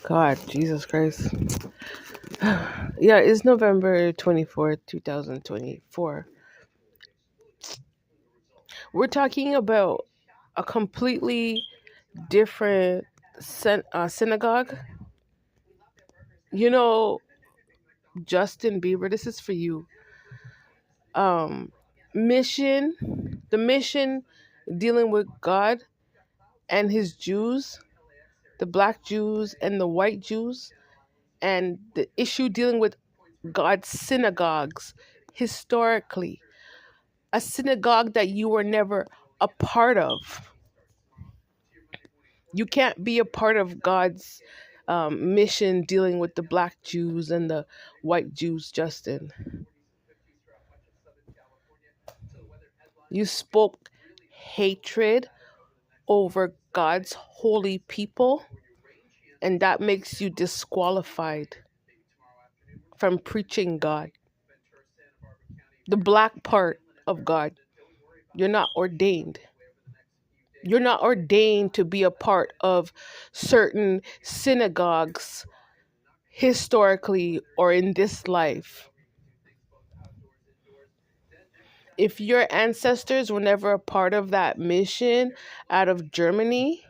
God, Jesus Christ. Yeah, it's November 24th, 2024. We're talking about a completely different synagogue. You know, Justin Bieber, this is for you. Um, the mission dealing with God and his Jews, the black Jews and the white Jews, and the issue dealing with God's synagogues historically. A synagogue that you were never a part of. You can't be a part of God's mission dealing with the black Jews and the white Jews, Justin. You spoke hatred over God's holy people, and that makes you disqualified from preaching God. The black part of God. You're not ordained. You're not ordained to be a part of certain synagogues historically or in this life. If your ancestors were never a part of that mission out of Germany,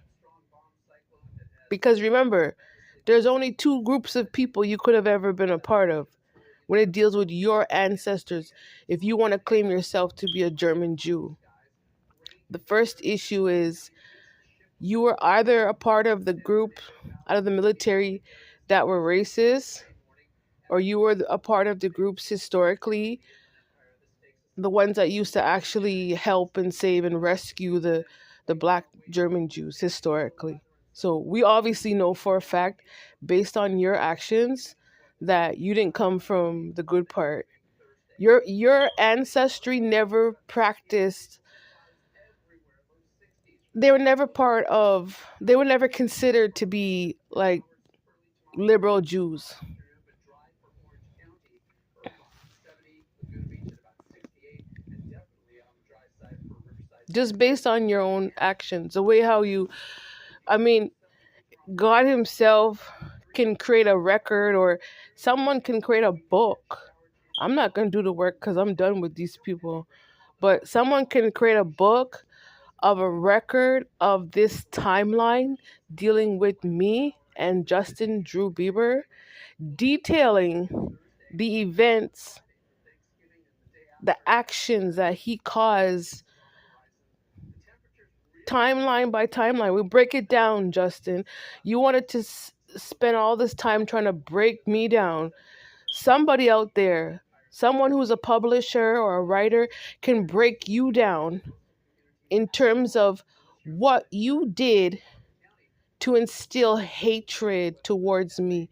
because remember, there's only two groups of people you could have ever been a part of when it deals with your ancestors, if you want to claim yourself to be a German Jew. The first issue is you were either a part of the group out of the military that were racist, or you were a part of the groups historically, the ones that used to actually help and save and rescue the black German Jews historically. So we obviously know for a fact, based on your actions, that you didn't come from the good part. Your ancestry never practiced. They were never considered to be like liberal Jews. Just based on your own actions, the way how you, I mean, God himself can create a record, or someone can create a book. I'm not going to do the work because I'm done with these people. But someone can create a book of a record of this timeline dealing with me and Justin Drew Bieber, detailing the events, the actions that he caused, timeline by timeline. We break it down, Justin. You wanted to spend all this time trying to break me down. Somebody out there, someone who's a publisher or a writer, can break you down in terms of what you did to instill hatred towards me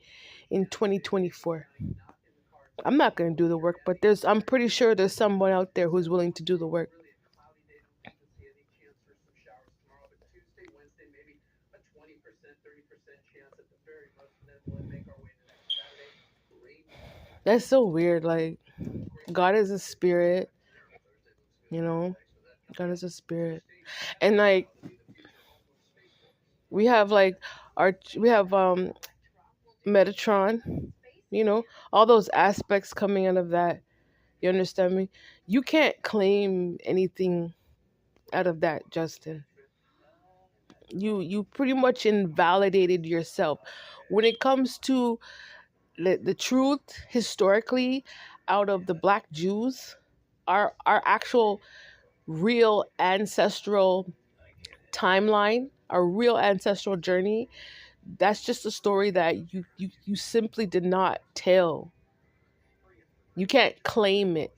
in 2024. I'm not going to do the work, but I'm pretty sure there's someone out there who's willing to do the work. That's so weird. Like, God is a spirit, you know? God is a spirit. And like we have like we have Metatron, all those aspects coming out of that. You understand me? You can't claim anything out of that, Justin. You pretty much invalidated yourself. When it comes to the truth historically out of the black Jews, our actual real ancestral timeline, our real ancestral journey, that's just a story that you simply did not tell. You can't claim it.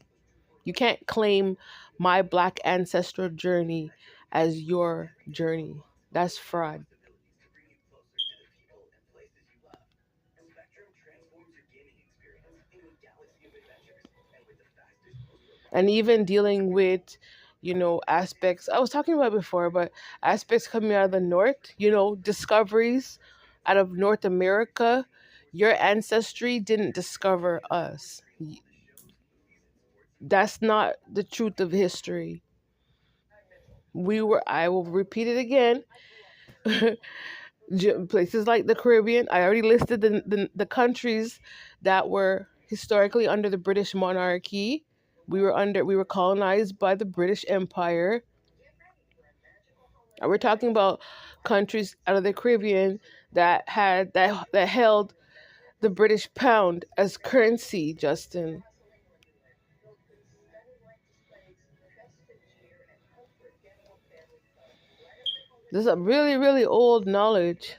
You can't claim my black ancestral journey as your journey. That's fraud. And even dealing with, aspects I was talking about before, but aspects coming out of the north, discoveries out of North America. Your ancestry didn't discover us. That's not the truth of history. I will repeat it again. Places like the Caribbean. I already listed the countries that were historically under the British monarchy. We were colonized by the British Empire. And we're talking about countries out of the Caribbean that held the British pound as currency, Justin. This is a really, really old knowledge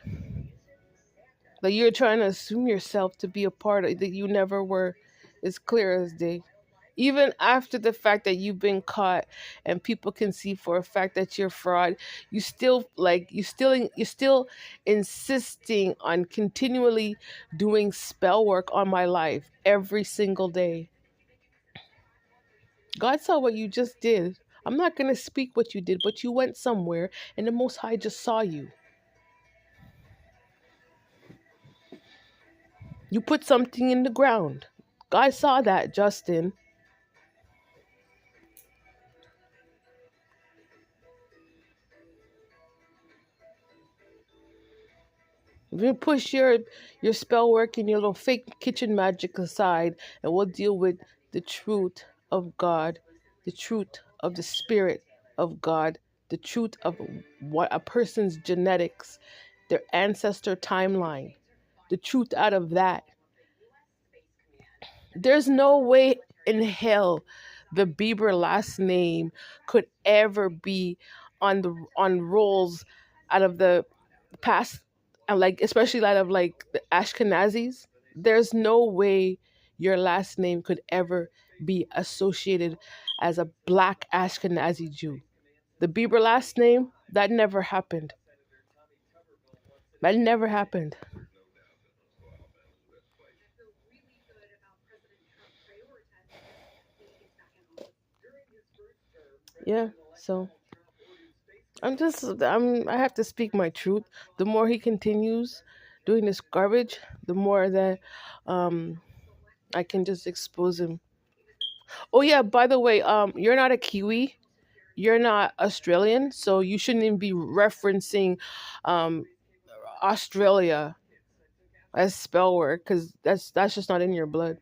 that you're trying to assume yourself to be a part of that you never were. It's clear as day. Even after the fact that you've been caught and people can see for a fact that you're fraud, you're still insisting on continually doing spell work on my life every single day. God saw what you just did. I'm not going to speak what you did, but you went somewhere and the Most High just saw you. You put something in the ground. God saw that, Justin. You push your spell work and your little fake kitchen magic aside, and we'll deal with the truth of God, the truth of the Spirit of God, the truth of what a person's genetics, their ancestor timeline, the truth out of that. There's no way in hell the Bieber last name could ever be on rolls out of the past, and like especially out of like the Ashkenazis. There's no way your last name could ever be associated as a black Ashkenazi Jew. The Bieber last name, that never happened. That never happened. Yeah, so I have to speak my truth. The more he continues doing this garbage, the more that um I can just expose him. Oh yeah, by the way, you're not a Kiwi, you're not Australian, so you shouldn't even be referencing um Australia as spell work, because that's just not in your blood.